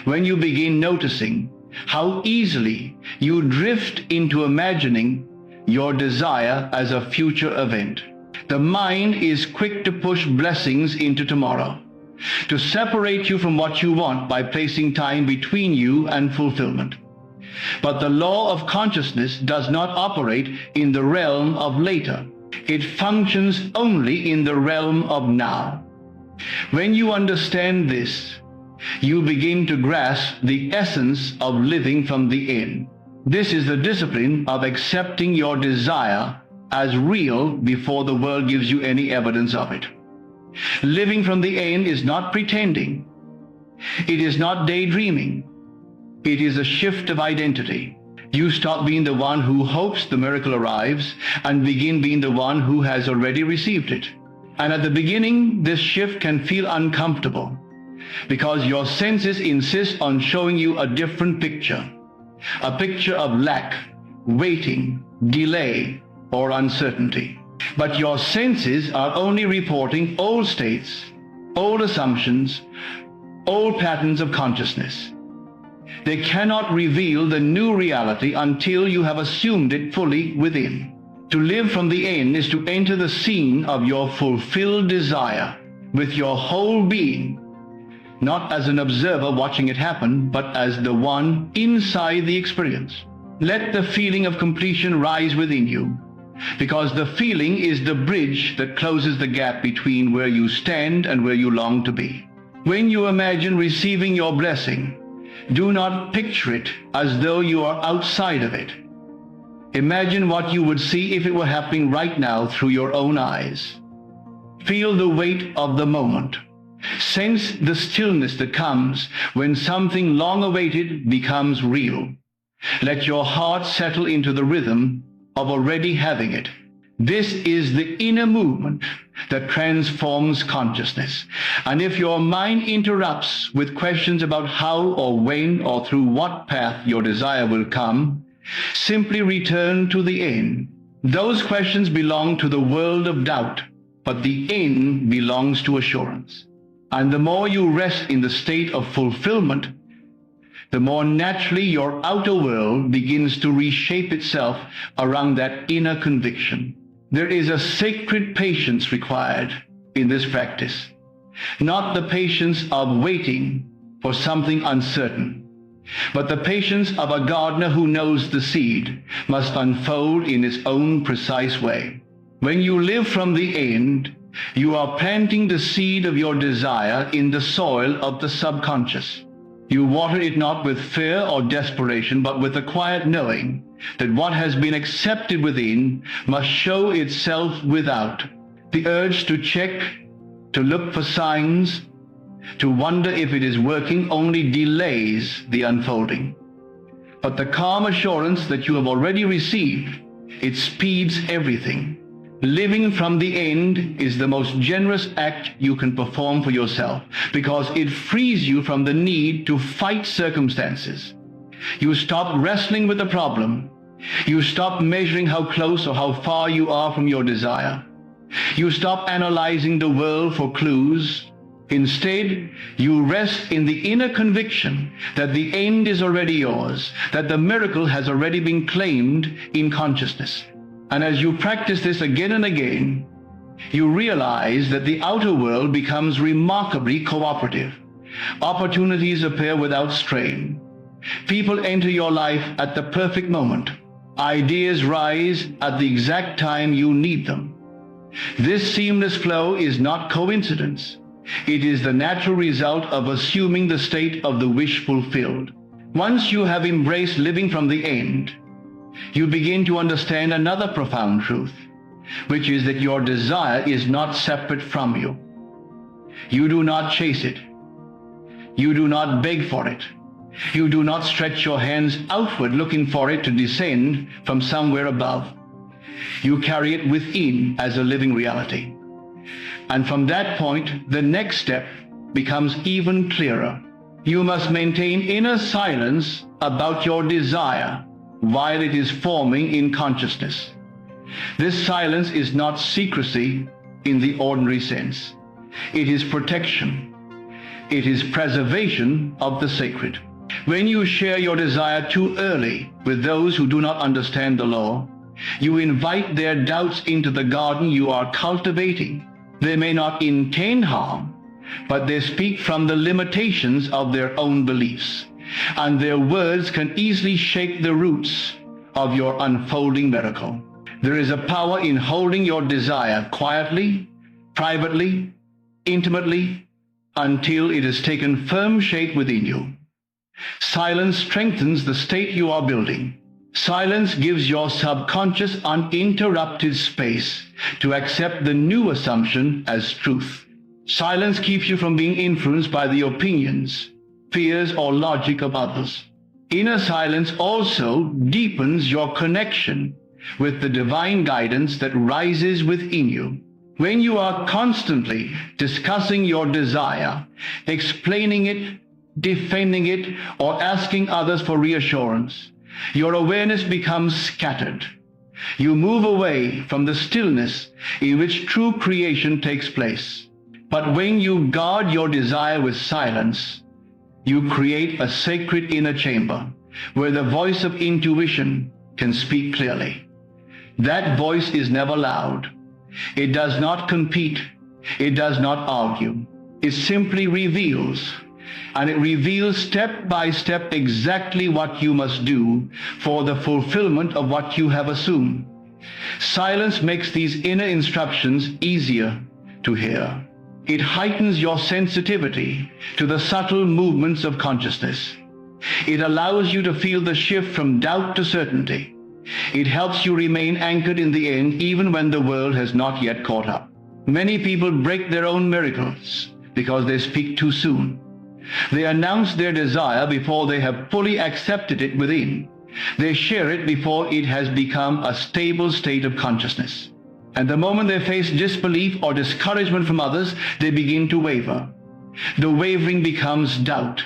when you begin noticing how easily you drift into imagining your desire as a future event. The mind is quick to push blessings into tomorrow, to separate you from what you want by placing time between you and fulfillment. But the law of consciousness does not operate in the realm of later. It functions only in the realm of now. When you understand this, you begin to grasp the essence of living from the in. This is the discipline of accepting your desire as real before the world gives you any evidence of it. Living from the end is not pretending. It is not daydreaming. It is a shift of identity. You stop being the one who hopes the miracle arrives and begin being the one who has already received it. And at the beginning, this shift can feel uncomfortable because your senses insist on showing you a different picture, a picture of lack, waiting, delay, or uncertainty. But your senses are only reporting old states, old assumptions, old patterns of consciousness. They cannot reveal the new reality until you have assumed it fully within. To live from the end is to enter the scene of your fulfilled desire with your whole being, not as an observer watching it happen, but as the one inside the experience. Let the feeling of completion rise within you, because the feeling is the bridge that closes the gap between where you stand and where you long to be. When you imagine receiving your blessing, do not picture it as though you are outside of it. Imagine what you would see if it were happening right now through your own eyes. Feel the weight of the moment. Sense the stillness that comes when something long awaited becomes real. Let your heart settle into the rhythm of already having it. This is the inner movement that transforms consciousness. And if your mind interrupts with questions about how or when or through what path your desire will come, simply return to the end. Those questions belong to the world of doubt, but the end belongs to assurance. And the more you rest in the state of fulfillment, the more naturally your outer world begins to reshape itself around that inner conviction. There is a sacred patience required in this practice, not the patience of waiting for something uncertain, but the patience of a gardener who knows the seed must unfold in its own precise way. When you live from the end, you are planting the seed of your desire in the soil of the subconscious. You water it not with fear or desperation, but with a quiet knowing that what has been accepted within must show itself without. The urge to check, to look for signs, to wonder if it is working only delays the unfolding. But the calm assurance that you have already received, it speeds everything. Living from the end is the most generous act you can perform for yourself, because it frees you from the need to fight circumstances. You stop wrestling with the problem. You stop measuring how close or how far you are from your desire. You stop analyzing the world for clues, Instead, you rest in the inner conviction that the end is already yours, that the miracle has already been claimed in consciousness. And as you practice this again and again, you realize that the outer world becomes remarkably cooperative. Opportunities appear without strain. People enter your life at the perfect moment. Ideas rise at the exact time you need them. This seamless flow is not coincidence. It is the natural result of assuming the state of the wish fulfilled. Once you have embraced living from the end, you begin to understand another profound truth, which is that your desire is not separate from you. You do not chase it. You do not beg for it. You do not stretch your hands outward looking for it to descend from somewhere above. You carry it within as a living reality. And from that point, the next step becomes even clearer. You must maintain inner silence about your desire while it is forming in consciousness. This silence is not secrecy in the ordinary sense. It is protection. It is preservation of the sacred. When you share your desire too early with those who do not understand the law, you invite their doubts into the garden you are cultivating. They may not intend harm, but they speak from the limitations of their own beliefs, and their words can easily shake the roots of your unfolding miracle. There is a power in holding your desire quietly, privately, intimately, until it has taken firm shape within you. Silence strengthens the state you are building. Silence gives your subconscious uninterrupted space to accept the new assumption as truth. Silence keeps you from being influenced by the opinions, fears, or logic of others. Inner silence also deepens your connection with the divine guidance that rises within you. When you are constantly discussing your desire, explaining it, defending it, or asking others for reassurance, your awareness becomes scattered. You move away from the stillness in which true creation takes place. But when you guard your desire with silence, you create a sacred inner chamber where the voice of intuition can speak clearly. That voice is never loud. It does not compete. It does not argue. It simply reveals. And it reveals step by step exactly what you must do for the fulfillment of what you have assumed. Silence makes these inner instructions easier to hear. It heightens your sensitivity to the subtle movements of consciousness. It allows you to feel the shift from doubt to certainty. It helps you remain anchored in the end even when the world has not yet caught up. Many people break their own miracles because they speak too soon. They announce their desire before they have fully accepted it within. They share it before it has become a stable state of consciousness. And the moment they face disbelief or discouragement from others, they begin to waver. The wavering becomes doubt.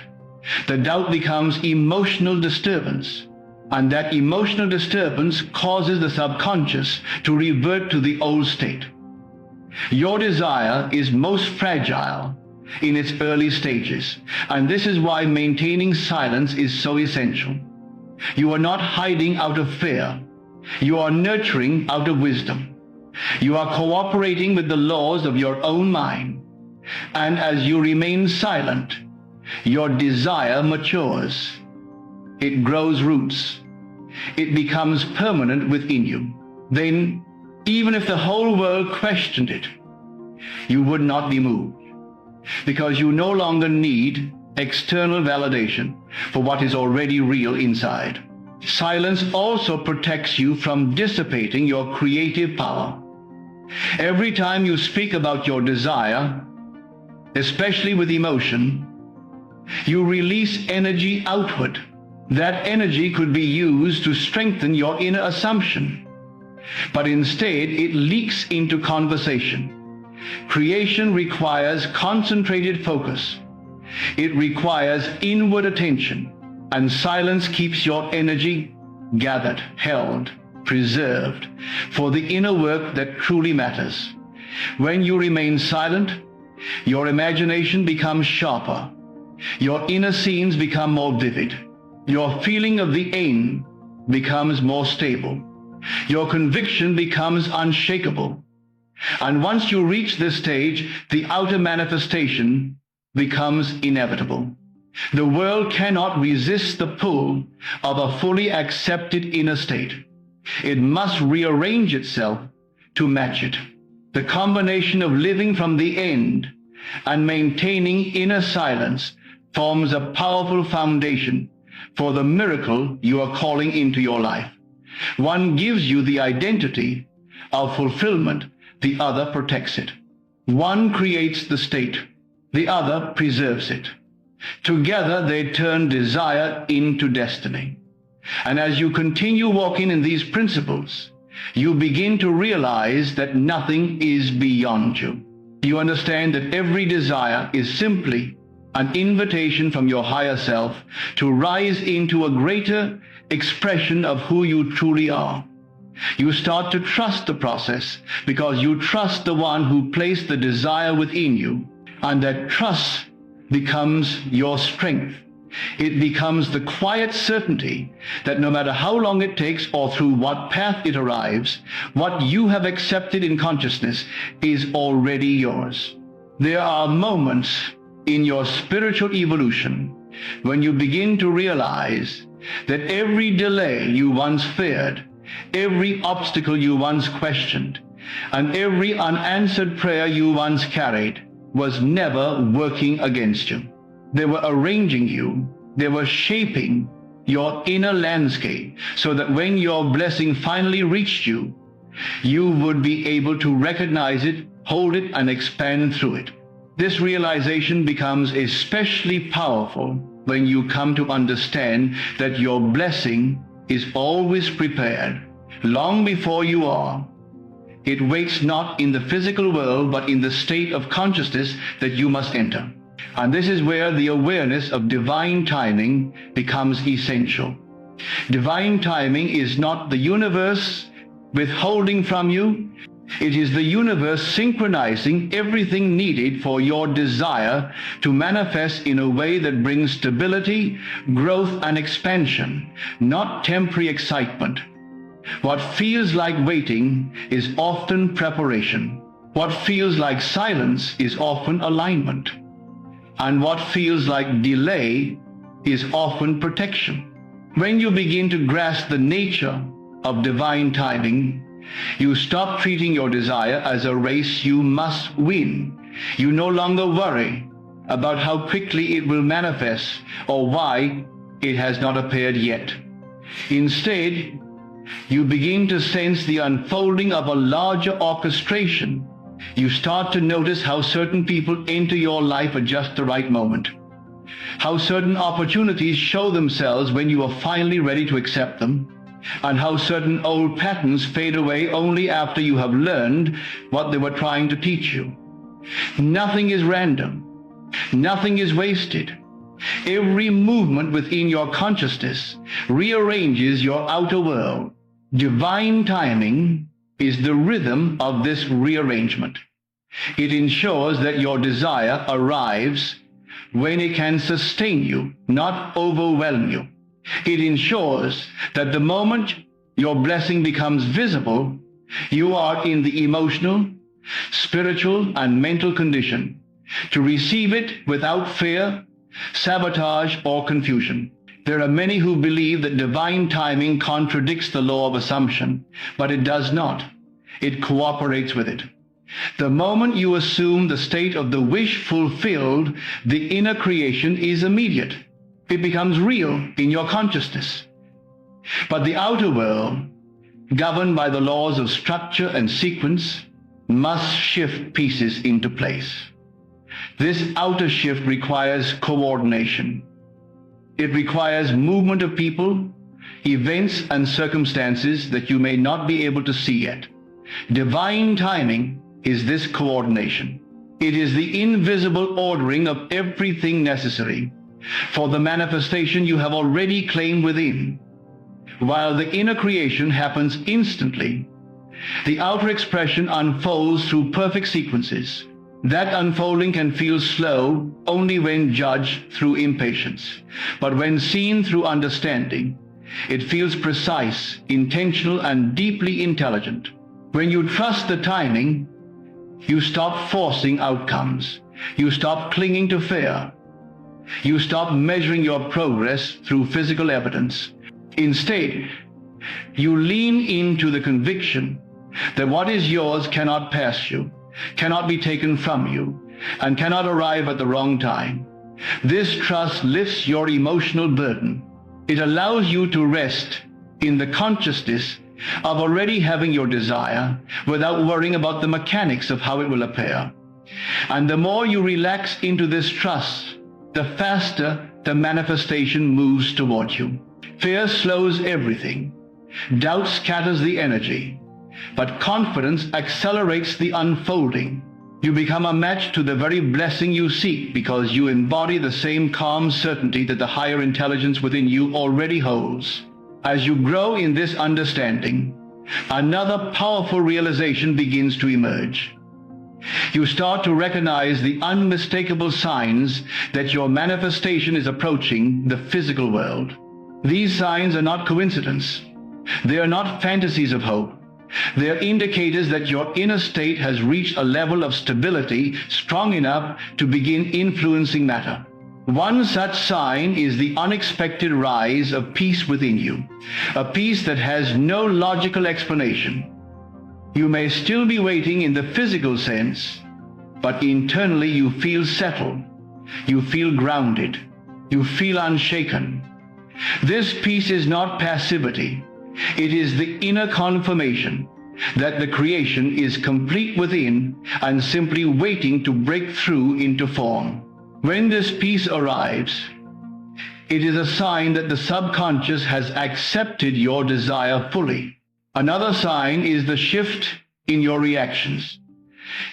The doubt becomes emotional disturbance. And that emotional disturbance causes the subconscious to revert to the old state. Your desire is most fragile in its early stages, and this is why maintaining silence is so essential. You are not hiding out of fear. You are nurturing out of wisdom. You are cooperating with the laws of your own mind. And as you remain silent, your desire matures. It grows roots. It becomes permanent within you. Then, even if the whole world questioned it, you would not be moved, because you no longer need external validation for what is already real inside. Silence also protects you from dissipating your creative power. Every time you speak about your desire, especially with emotion, you release energy outward. That energy could be used to strengthen your inner assumption, but instead it leaks into conversation. Creation requires concentrated focus. It requires inward attention, and silence keeps your energy gathered, held, preserved for the inner work that truly matters. When you remain silent, Your imagination becomes sharper. Your inner scenes become more vivid. Your feeling of the end becomes more stable. Your conviction becomes unshakable. And once you reach this stage, the outer manifestation becomes inevitable. The world cannot resist the pull of a fully accepted inner state. It must rearrange itself to match it. The combination of living from the end and maintaining inner silence forms a powerful foundation for the miracle you are calling into your life. One gives you the identity of fulfillment, the other protects it. One creates the state, the other preserves it. Together they turn desire into destiny. And as you continue walking in these principles, you begin to realize that nothing is beyond you. You understand that every desire is simply an invitation from your higher self to rise into a greater expression of who you truly are. You start to trust the process because you trust the one who placed the desire within you, and that trust becomes your strength. It becomes the quiet certainty that no matter how long it takes or through what path it arrives, what you have accepted in consciousness is already yours. There are moments in your spiritual evolution when you begin to realize that every delay you once feared, every obstacle you once questioned, and every unanswered prayer you once carried was never working against you. They were arranging you. They were shaping your inner landscape so that when your blessing finally reached you, you would be able to recognize it, hold it, and expand through it. This realization becomes especially powerful when you come to understand that your blessing is always prepared long before you are. It waits not in the physical world, but in the state of consciousness that you must enter. And this is where the awareness of divine timing becomes essential. Divine timing is not the universe withholding from you. It is the universe synchronizing everything needed for your desire to manifest in a way that brings stability, growth, and expansion, not temporary excitement. What feels like waiting is often preparation. What feels like silence is often alignment. And what feels like delay is often protection. When you begin to grasp the nature of divine timing, you stop treating your desire as a race you must win. You no longer worry about how quickly it will manifest or why it has not appeared yet. Instead, you begin to sense the unfolding of a larger orchestration. You start to notice how certain people enter your life at just the right moment, how certain opportunities show themselves when you are finally ready to accept them, and how certain old patterns fade away only after you have learned what they were trying to teach you. Nothing is random. Nothing is wasted. Every movement within your consciousness rearranges your outer world. Divine timing is the rhythm of this rearrangement. It ensures that your desire arrives when it can sustain you, not overwhelm you. It ensures that the moment your blessing becomes visible, you are in the emotional, spiritual, and mental condition to receive it without fear, sabotage, or confusion. There are many who believe that divine timing contradicts the law of assumption, but it does not. It cooperates with it. The moment you assume the state of the wish fulfilled, the inner creation is immediate. It becomes real in your consciousness. But the outer world, governed by the laws of structure and sequence, must shift pieces into place. This outer shift requires coordination. It requires movement of people, events, and circumstances that you may not be able to see yet. Divine timing is this coordination. It is the invisible ordering of everything necessary for the manifestation you have already claimed within. While the inner creation happens instantly, the outer expression unfolds through perfect sequences. That unfolding can feel slow only when judged through impatience, but when seen through understanding, it feels precise, intentional, and deeply intelligent. When you trust the timing, you stop forcing outcomes. You stop clinging to fear. You stop measuring your progress through physical evidence. Instead, you lean into the conviction that what is yours cannot pass you, cannot be taken from you, and cannot arrive at the wrong time. This trust lifts your emotional burden. It allows you to rest in the consciousness of already having your desire without worrying about the mechanics of how it will appear. And the more you relax into this trust, the faster the manifestation moves toward you. Fear slows everything. Doubt scatters the energy. But confidence accelerates the unfolding. You become a match to the very blessing you seek because you embody the same calm certainty that the higher intelligence within you already holds. As you grow in this understanding, another powerful realization begins to emerge. You start to recognize the unmistakable signs that your manifestation is approaching the physical world. These signs are not coincidence. They are not fantasies of hope. They are indicators that your inner state has reached a level of stability strong enough to begin influencing matter. One such sign is the unexpected rise of peace within you, a peace that has no logical explanation. You may still be waiting in the physical sense, but internally you feel settled, you feel grounded, you feel unshaken. This peace is not passivity. It is the inner confirmation that the creation is complete within and simply waiting to break through into form. When this peace arrives, it is a sign that the subconscious has accepted your desire fully. Another sign is the shift in your reactions.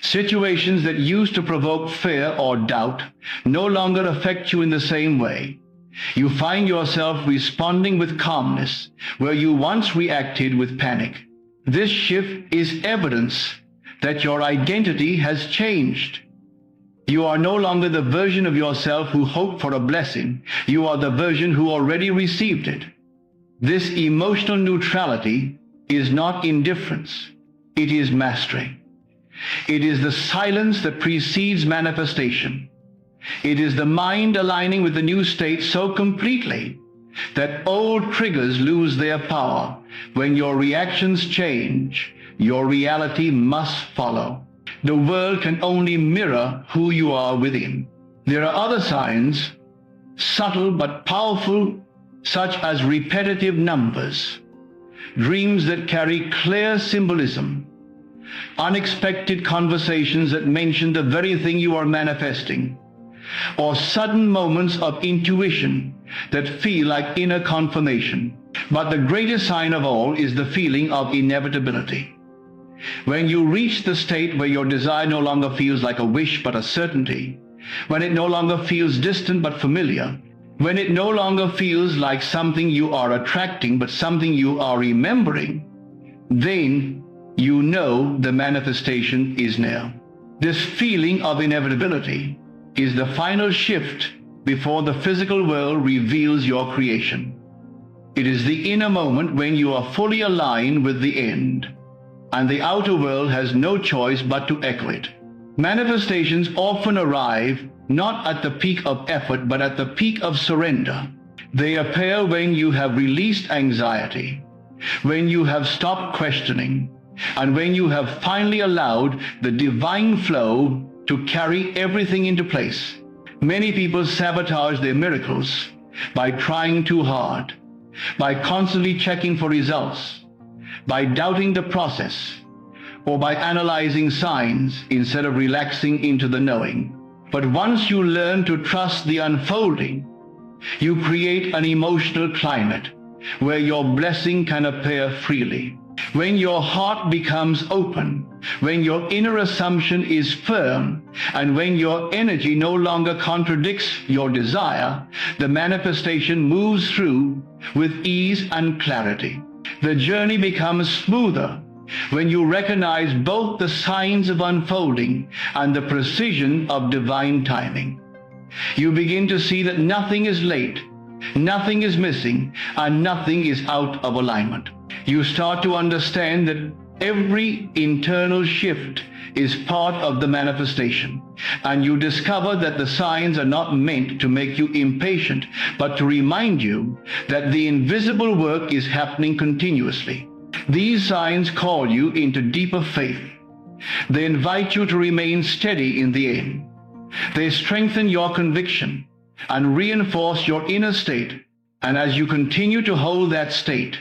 Situations that used to provoke fear or doubt no longer affect you in the same way. You find yourself responding with calmness where you once reacted with panic. This shift is evidence that your identity has changed. You are no longer the version of yourself who hoped for a blessing. You are the version who already received it. This emotional neutrality is not indifference. It is mastery. It is the silence that precedes manifestation. It is the mind aligning with the new state so completely that old triggers lose their power. When your reactions change, your reality must follow. The world can only mirror who you are within. There are other signs, subtle but powerful, such as repetitive numbers, dreams that carry clear symbolism, unexpected conversations that mention the very thing you are manifesting, or sudden moments of intuition that feel like inner confirmation. But the greatest sign of all is the feeling of inevitability. When you reach the state where your desire no longer feels like a wish but a certainty, when it no longer feels distant but familiar, when it no longer feels like something you are attracting but something you are remembering, then you know the manifestation is near. This feeling of inevitability is the final shift before the physical world reveals your creation. It is the inner moment when you are fully aligned with the end, and the outer world has no choice but to echo it. Manifestations often arrive not at the peak of effort, but at the peak of surrender. They appear when you have released anxiety, when you have stopped questioning, and when you have finally allowed the divine flow to carry everything into place. Many people sabotage their miracles by trying too hard, by constantly checking for results, by doubting the process, or by analyzing signs instead of relaxing into the knowing. But once you learn to trust the unfolding, you create an emotional climate where your blessing can appear freely. When your heart becomes open, when your inner assumption is firm, and when your energy no longer contradicts your desire, the manifestation moves through with ease and clarity. The journey becomes smoother when you recognize both the signs of unfolding and the precision of divine timing. You begin to see that nothing is late, nothing is missing, and nothing is out of alignment. You start to understand that every internal shift is part of the manifestation, and you discover that the signs are not meant to make you impatient, but to remind you that the invisible work is happening continuously. These signs call you into deeper faith. They invite you to remain steady in the aim. They strengthen your conviction and reinforce your inner state. And as you continue to hold that state,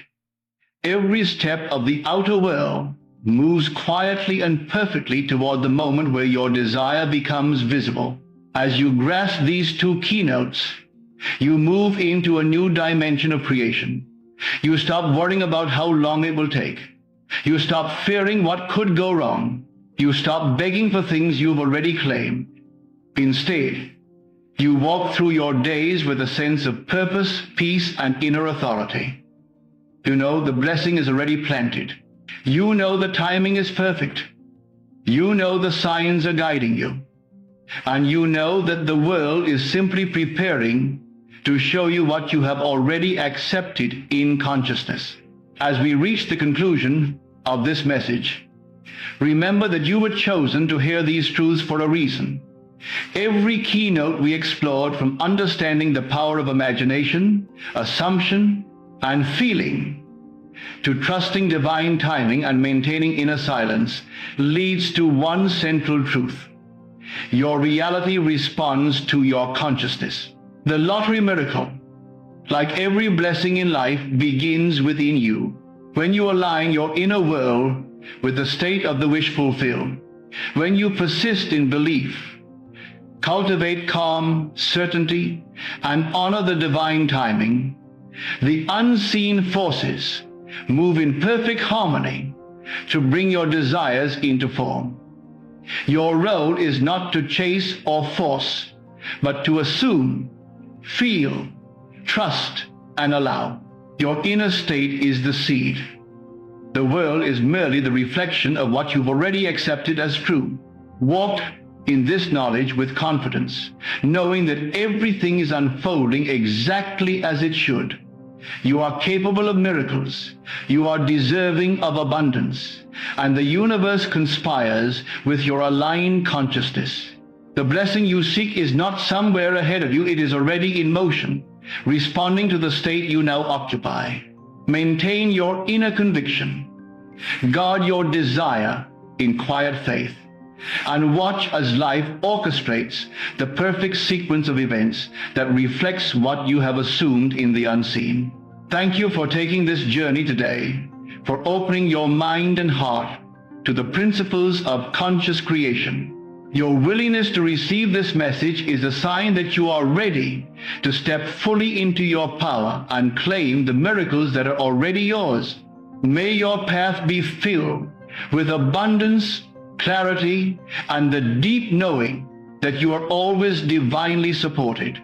every step of the outer world moves quietly and perfectly toward the moment where your desire becomes visible. As you grasp these two keynotes, you move into a new dimension of creation. You stop worrying about how long it will take. You stop fearing what could go wrong. You stop begging for things you've already claimed. Instead, you walk through your days with a sense of purpose, peace, and inner authority. You know the blessing is already planted. You know the timing is perfect. You know the signs are guiding you. And you know that the world is simply preparing to show you what you have already accepted in consciousness. As we reach the conclusion of this message, remember that you were chosen to hear these truths for a reason. Every keynote we explored, from understanding the power of imagination, assumption, and feeling, to trusting divine timing and maintaining inner silence, leads to one central truth. Your reality responds to your consciousness. The lottery miracle, like every blessing in life, begins within you. When you align your inner world with the state of the wish fulfilled, when you persist in belief, cultivate calm, certainty, and honor the divine timing, the unseen forces move in perfect harmony to bring your desires into form. Your role is not to chase or force, but to assume, feel, trust, and allow. Your inner state is the seed. The world is merely the reflection of what you've already accepted as true. Walk in this knowledge with confidence, knowing that everything is unfolding exactly as it should. You are capable of miracles. You are deserving of abundance. And the universe conspires with your aligned consciousness. The blessing you seek is not somewhere ahead of you. It is already in motion, responding to the state you now occupy. Maintain your inner conviction. Guard your desire in quiet faith. And watch as life orchestrates the perfect sequence of events that reflects what you have assumed in the unseen. Thank you for taking this journey today, for opening your mind and heart to the principles of conscious creation. Your willingness to receive this message is a sign that you are ready to step fully into your power and claim the miracles that are already yours. May your path be filled with abundance, clarity, and the deep knowing that you are always divinely supported.